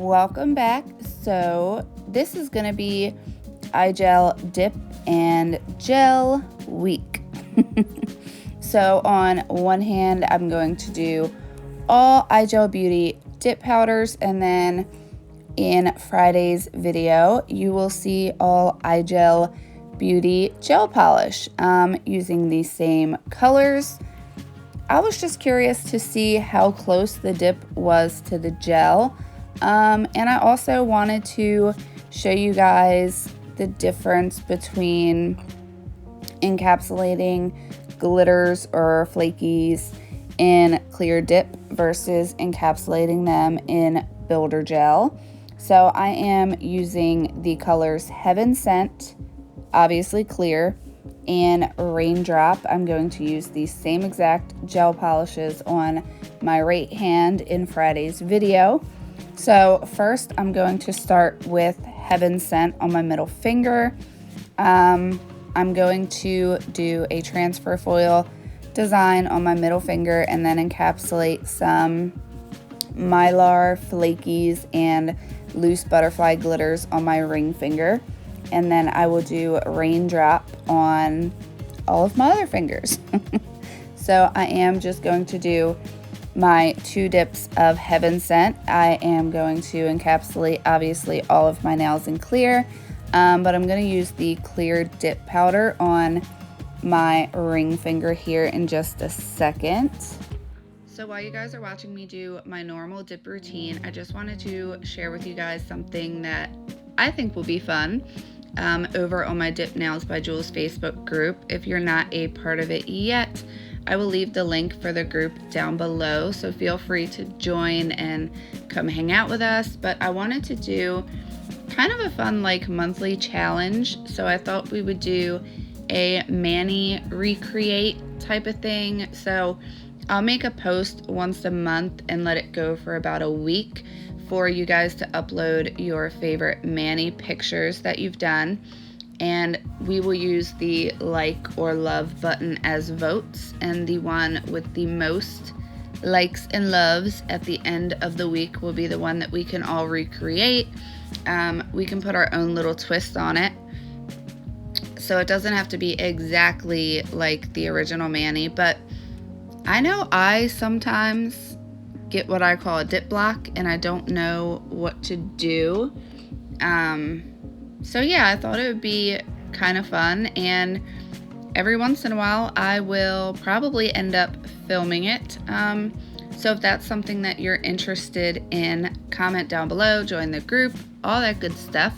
welcome back. So this is going to be iGel Dip and Gel week. So on one hand, I'm going to do all iGel Beauty dip powders, and then in Friday's video, you will see all iGel Beauty gel polish using these same colors. I was just curious to see how close the dip was to the gel. And I also wanted to show you guys the difference between encapsulating glitters or flakies in clear dip versus encapsulating them in builder gel. So I am using the colors Heaven Sent, obviously clear, and Raindrop. I'm going to use the same exact gel polishes on my right hand in Friday's video. So first I'm going to start with Heaven Sent on my middle finger. I'm going to do a transfer foil design on my middle finger and then encapsulate some Mylar flakies and loose butterfly glitters on my ring finger. And then I will do Raindrop on all of my other fingers. So I am just going to do my 2 dips of Heaven Sent. I am going to encapsulate obviously all of my nails in clear, but I'm going to use the clear dip powder on my ring finger here in just a second. So while you guys are watching me do my normal dip routine, I just wanted to share with you guys something that I think will be fun over on my Dip Nails by Jewels Facebook group. If you're not a part of it yet, I will leave the link for the group down below, so feel free to join and come hang out with us. But I wanted to do kind of a fun like monthly challenge, so I thought we would do a mani recreate type of thing. So I'll make a post once a month and let it go for about a week for you guys to upload your favorite mani pictures that you've done, and we will use the like or love button as votes, and the one with the most likes and loves at the end of the week will be the one that we can all recreate. We can put our own little twist on it, so it doesn't have to be exactly like the original mani. But I know I sometimes get what I call a dip block and I don't know what to do. So yeah, I thought it would be kind of fun, and every once in a while I will probably end up filming it. So if that's something that you're interested in, comment down below, join the group, all that good stuff.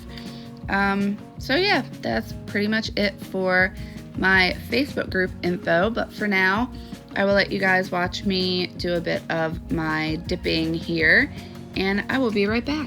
So yeah, that's pretty much it for my Facebook group info, but for now I will let you guys watch me do a bit of my dipping here, and I will be right back.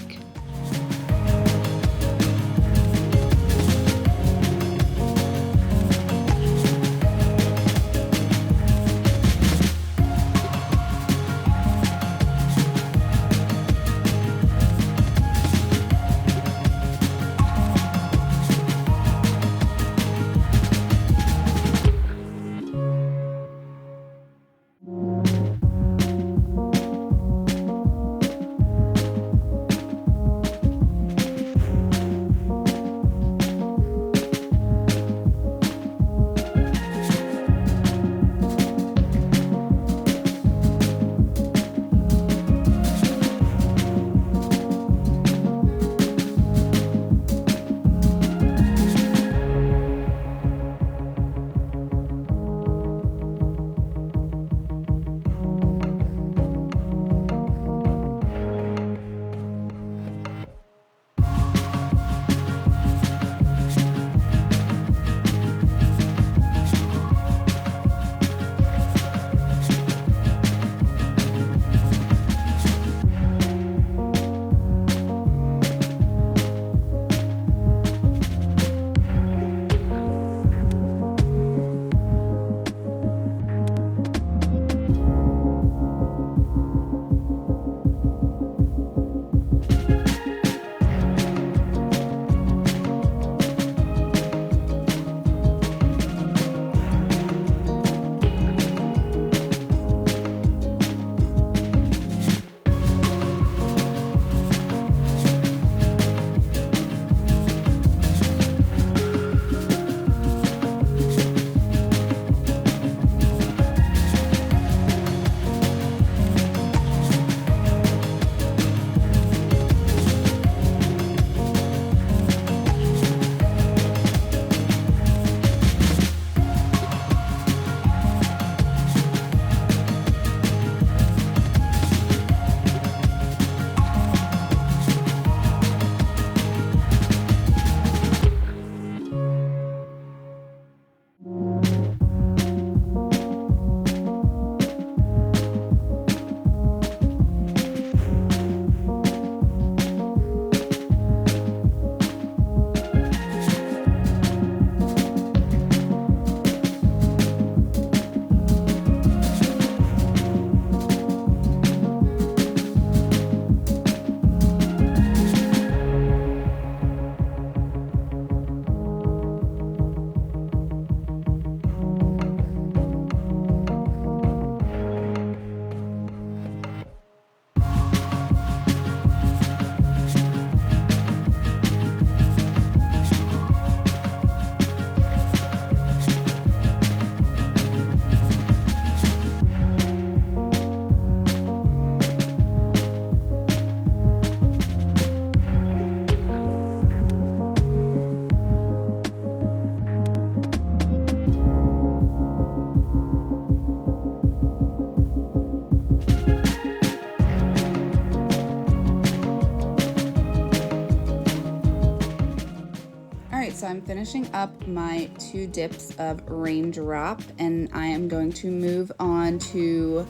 Alright, so I'm finishing up my 2 dips of Raindrop, and I am going to move on to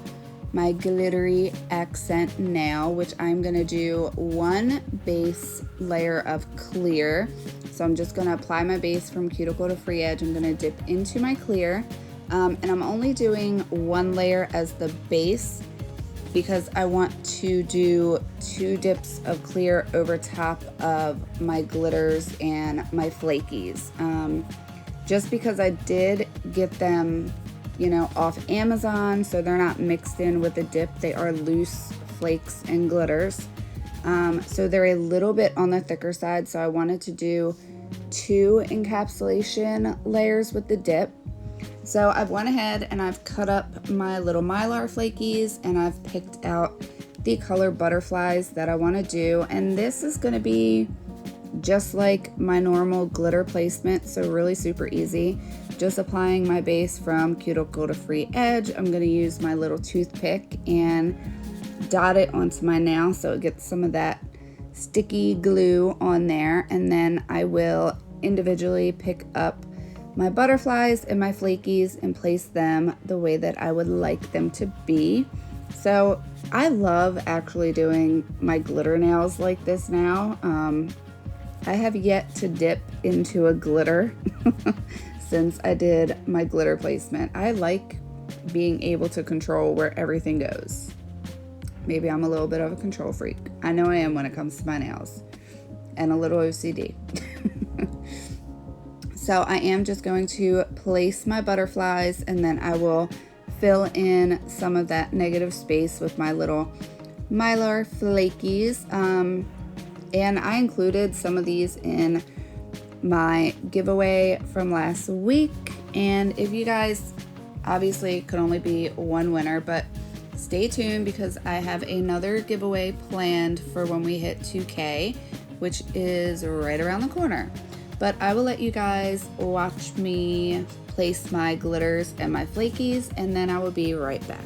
my Glittery accent nail, which I'm going to do 1 base layer of clear. So I'm just going to apply my base from cuticle to free edge. I'm going to dip into my clear, and I'm only doing 1 layer as the base because I want to do 2 dips of clear over top of my glitters and my flakies. Just because I did get them, you know, off Amazon, so they're not mixed in with the dip. They are loose flakes and glitters. So they're a little bit on the thicker side, so I wanted to do 2 encapsulation layers with the dip. So I've went ahead and I've cut up my little mylar flakies, and I've picked out the color butterflies that I want to do, and this is going to be just like my normal glitter placement, so really super easy. Just applying my base from cuticle to free edge. I'm going to use my little toothpick and dot it onto my nail so it gets some of that sticky glue on there, and then I will individually pick up my butterflies and my flakies and place them the way that I would like them to be. So I love actually doing my glitter nails like this now. I have yet to dip into a glitter since I did my glitter placement. I like being able to control where everything goes. Maybe I'm a little bit of a control freak. I know I am when it comes to my nails, and a little OCD. So I am just going to place my butterflies, and then I will fill in some of that negative space with my little mylar flakies. And I included some of these in my giveaway from last week. And if you guys, obviously could only be 1 winner, but stay tuned because I have another giveaway planned for when we hit 2K, which is right around the corner. But I will let you guys watch me place my glitters and my flakies, and then I will be right back.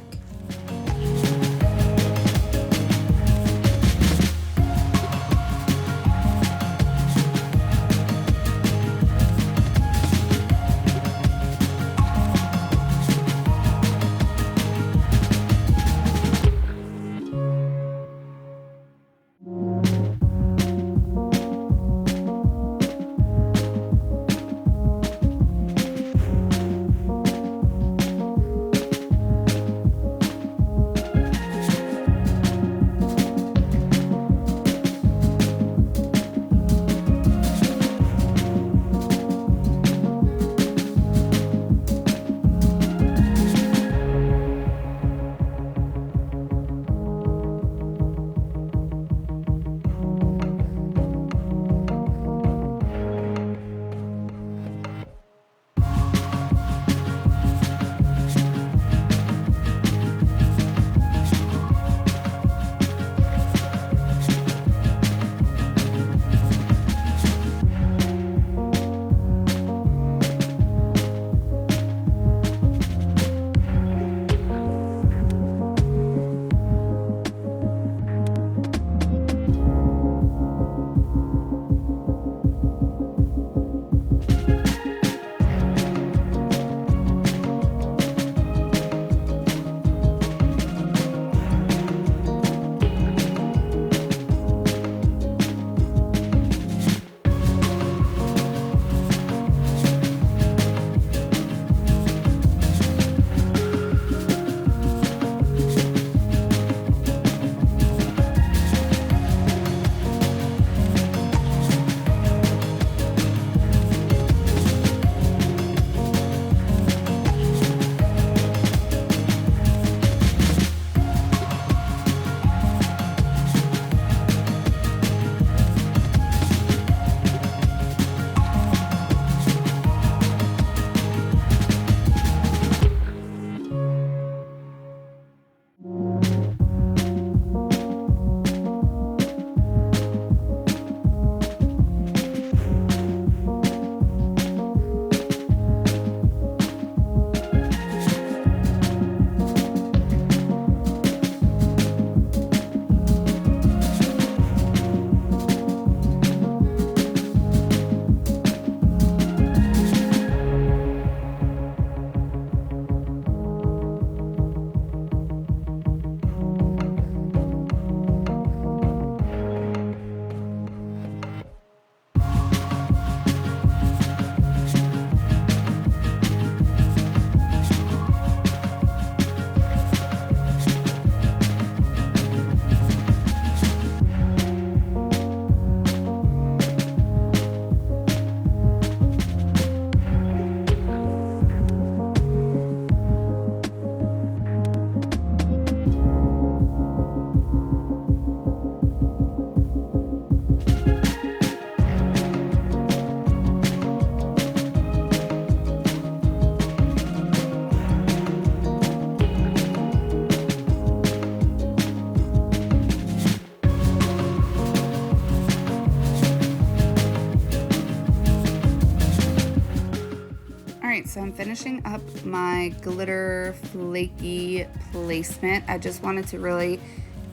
Alright, so I'm finishing up my glitter flaky placement. I just wanted to really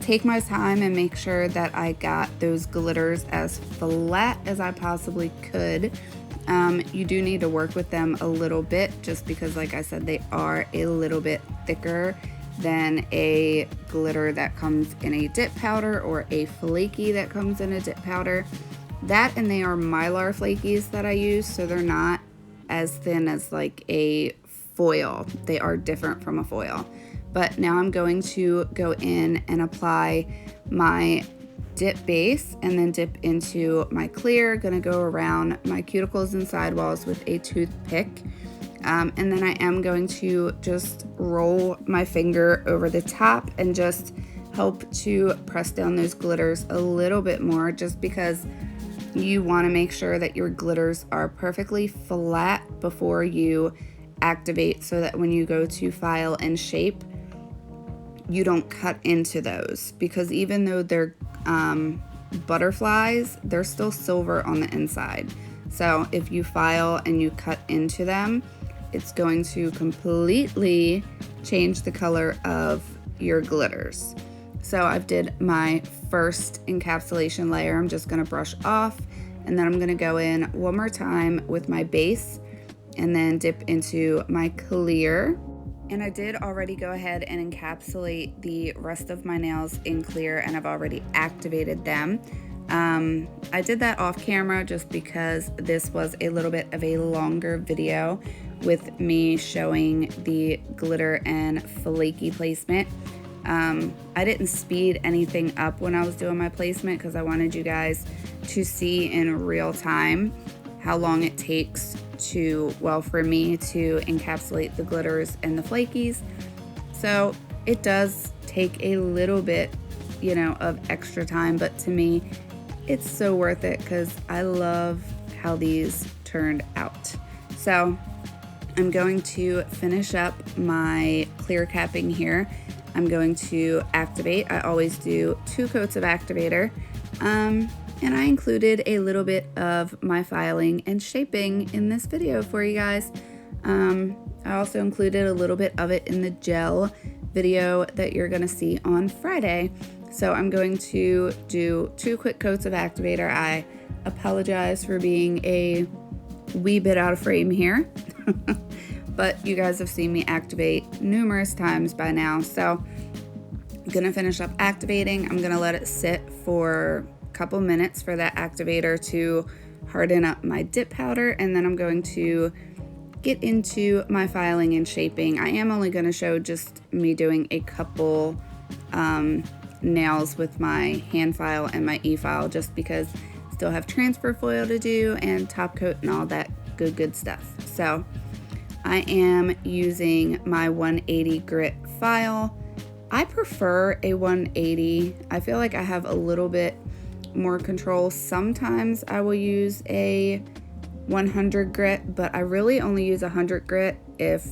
take my time and make sure that I got those glitters as flat as I possibly could. You do need to work with them a little bit just because, like I said, they are a little bit thicker than a glitter that comes in a dip powder or a flaky that comes in a dip powder. That, and they are Mylar flakies that I use, so they're not as thin as like a foil. They are different from a foil. But now I'm going to go in and apply my dip base and then dip into my clear. Gonna go around my cuticles and sidewalls with a toothpick. And then I am going to just roll my finger over the top and just help to press down those glitters a little bit more, just because you want to make sure that your glitters are perfectly flat before you activate, so that when you go to file and shape, you don't cut into those, because even though they're butterflies, they're still silver on the inside. So if you file and you cut into them, it's going to completely change the color of your glitters. So I've did my first encapsulation layer. I'm just gonna brush off, and then I'm gonna go in one more time with my base and then dip into my clear. And I did already go ahead and encapsulate the rest of my nails in clear, and I've already activated them. I did that off camera just because this was a little bit of a longer video with me showing the glitter and flaky placement. I didn't speed anything up when I was doing my placement because I wanted you guys to see in real time how long it takes to, well, for me to encapsulate the glitters and the flakies. So it does take a little bit, you know, of extra time, but to me, it's so worth it because I love how these turned out. So I'm going to finish up my clear capping here. I'm going to activate. I always do 2 coats of activator. And I included a little bit of my filing and shaping in this video for you guys. I also included a little bit of it in the gel video that you're gonna see on Friday. So I'm going to do 2 quick coats of activator. I apologize for being a wee bit out of frame here, but you guys have seen me activate numerous times by now. So I'm gonna finish up activating. I'm gonna let it sit for couple minutes for that activator to harden up my dip powder, and then I'm going to get into my filing and shaping. I am only going to show just me doing a couple nails with my hand file and my e-file, just because I still have transfer foil to do and top coat and all that good stuff. So I am using my 180 grit file. I prefer a 180. I feel like I have a little bit more control. Sometimes I will use a 100 grit, but I really only use 100 grit if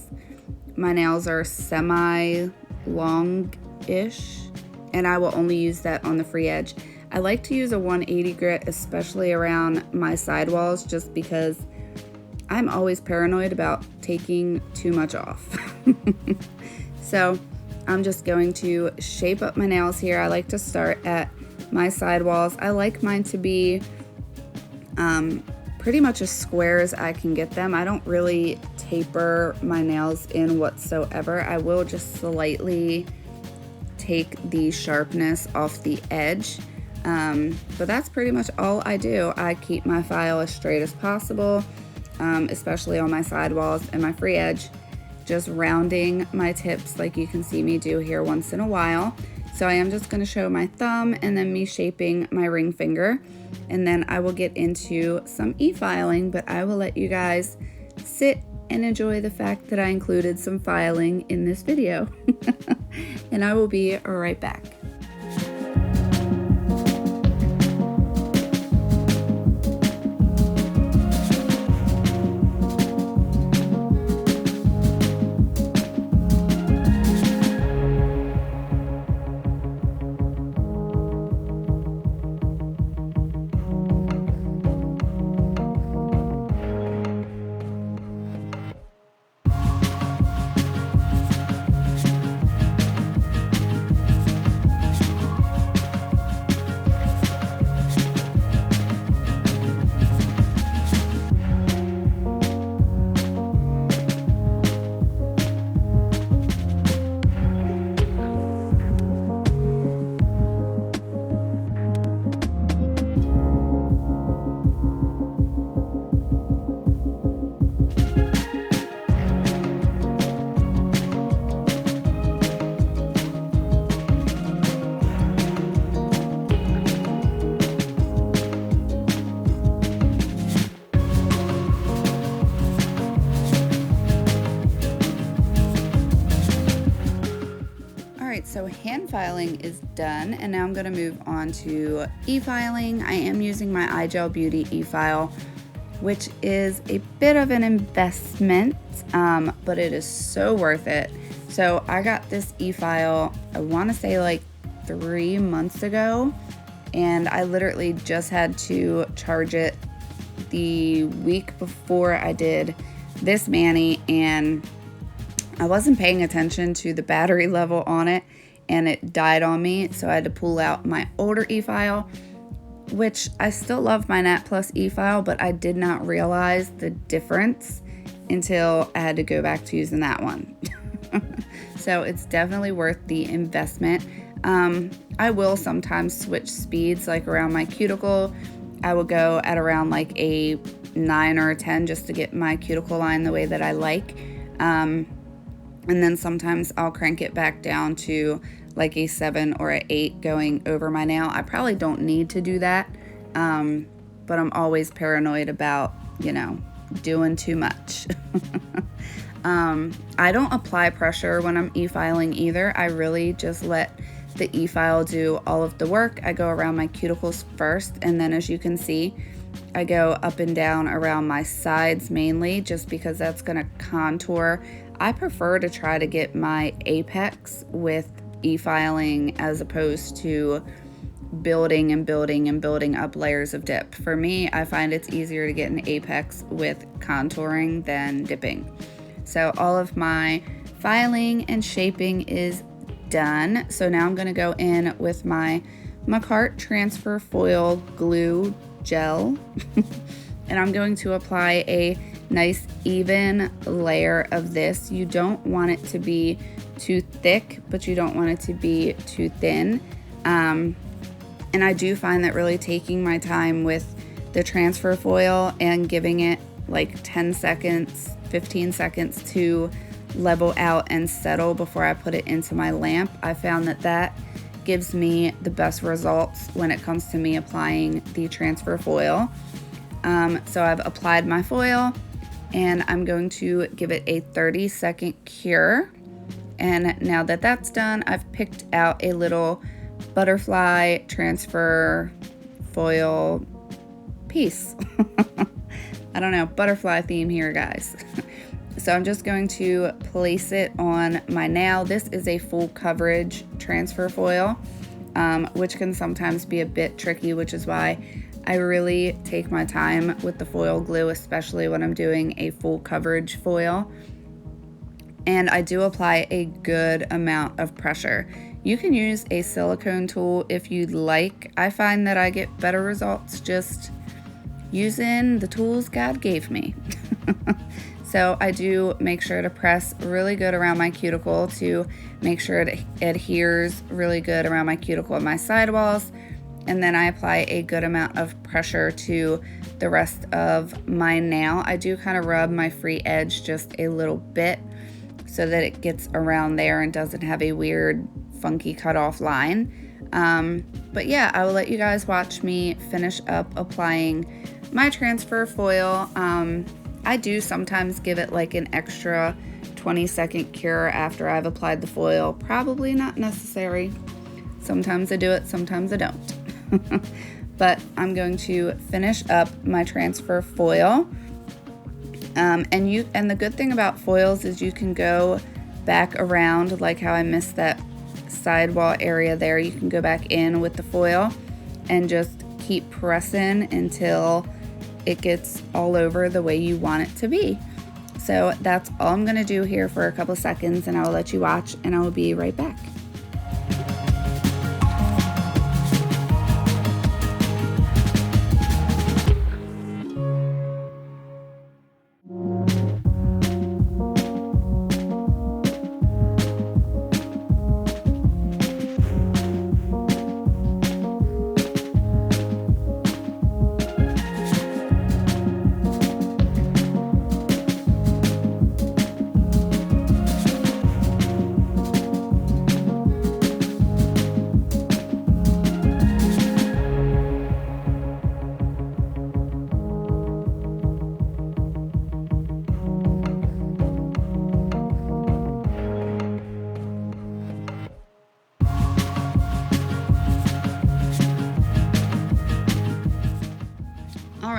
my nails are semi long-ish, and I will only use that on the free edge. I like to use a 180 grit, especially around my sidewalls, just because I'm always paranoid about taking too much off. So I'm just going to shape up my nails here. I like to start at my sidewalls. I like mine to be pretty much as square as I can get them. I don't really taper my nails in whatsoever. I will just slightly take the sharpness off the edge, but that's pretty much all I do. I keep my file as straight as possible, especially on my sidewalls and my free edge, just rounding my tips like you can see me do here once in a while. So I am just going to show my thumb and then me shaping my ring finger, and then I will get into some e-filing, but I will let you guys sit and enjoy the fact that I included some filing in this video. And I will be right back. so hand filing is done, and now I'm going to move on to e-filing. I am using my iGel Beauty e-file, which is a bit of an investment, but it is so worth it. So I got this e-file, I want to say like 3 months ago, and I literally just had to charge it the week before I did this mani, and I wasn't paying attention to the battery level on it, and it died on me, so I had to pull out my older e-file, which I still love my Nat Plus e-file, but I did not realize the difference until I had to go back to using that one. So it's definitely worth the investment. I will sometimes switch speeds, like around my cuticle. I will go at around like a 9 or a 10 just to get my cuticle line the way that I like. And then sometimes I'll crank it back down to like a 7 or an 8 going over my nail. I probably don't need to do that, but I'm always paranoid about, you know, doing too much. I don't apply pressure when I'm e-filing either. I really just let the e-file do all of the work. I go around my cuticles first, and then as you can see, I go up and down around my sides mainly, just because that's going to contour. I prefer to try to get my apex with e-filing as opposed to building and building and building up layers of dip. For me, I find it's easier to get an apex with contouring than dipping. So all of my filing and shaping is done. So now I'm going to go in with my Macart Transfer Foil Glue Gel and I'm going to apply a nice even layer of this. You don't want it to be too thick, but you don't want it to be too thin. And I do find that really taking my time with the transfer foil and giving it like 10 seconds, 15 seconds to level out and settle before I put it into my lamp, I found that that gives me the best results when it comes to me applying the transfer foil. So I've applied my foil and I'm going to give it a 30-second cure. And now that that's done, I've picked out a little butterfly transfer foil piece. I don't know, butterfly theme here, guys. So I'm just going to place it on my nail. This is a full coverage transfer foil, which can sometimes be a bit tricky, which is why I really take my time with the foil glue, especially when I'm doing a full coverage foil. And I do apply a good amount of pressure. You can use a silicone tool if you'd like. I find that I get better results just using the tools God gave me. So I do make sure to press really good around my cuticle to make sure it adheres really good around my cuticle and my sidewalls. And then I apply a good amount of pressure to the rest of my nail. I do kind of rub my free edge just a little bit so that it gets around there and doesn't have a weird funky cutoff line. But yeah, I will let you guys watch me finish up applying my transfer foil. I do sometimes give it like an extra 20-second cure after I've applied the foil. Probably not necessary. Sometimes I do it, sometimes I don't. But I'm going to finish up my transfer foil. And the good thing about foils is you can go back around, like how I missed that sidewall area there. You can go back in with the foil and just keep pressing until it gets all over the way you want it to be. So that's all I'm going to do here for a couple seconds, and I will let you watch, and I will be right back.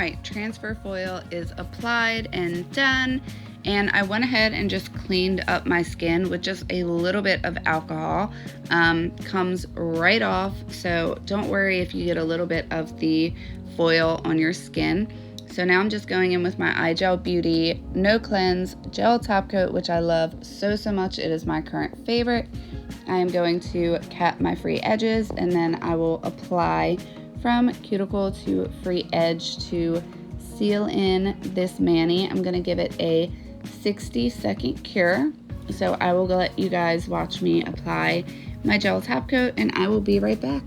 Alright, transfer foil is applied and done, and I went ahead and just cleaned up my skin with just a little bit of alcohol. Comes right off, so don't worry if you get a little bit of the foil on your skin. So now I'm just going in with my iGel Beauty No Cleanse Gel Top Coat, which I love so much. It is my current favorite. I am going to cap my free edges, and then I will apply from cuticle to free edge to seal in this mani. I'm going to give it a 60-second cure. So I will let you guys watch me apply my gel top coat, and I will be right back.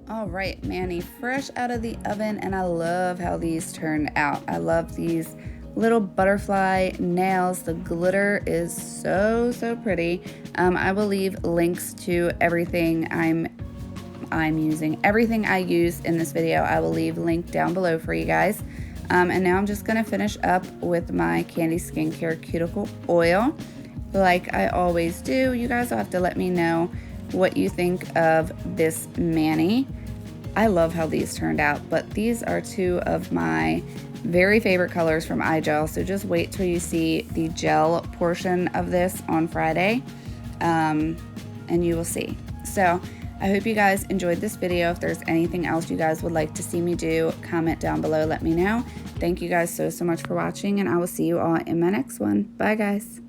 Alright, mani fresh out of the oven, and I love how these turned out. I love these little butterfly nails. The glitter is so pretty. I will leave links to everything I'm using. Everything I use in this video, I will leave linked down below for you guys. And now I'm just going to finish up with my Candy Skincare Cuticle Oil. Like I always do, you guys will have to let me know what you think of this mani. I love how these turned out, but these are two of my very favorite colors from iGel, so just wait till you see the gel portion of this on Friday, and you will see. So I hope you guys enjoyed this video. If there's anything else you guys would like to see me do, comment down below, let me know. Thank you guys so much for watching, and I will see you all in my next one. Bye guys.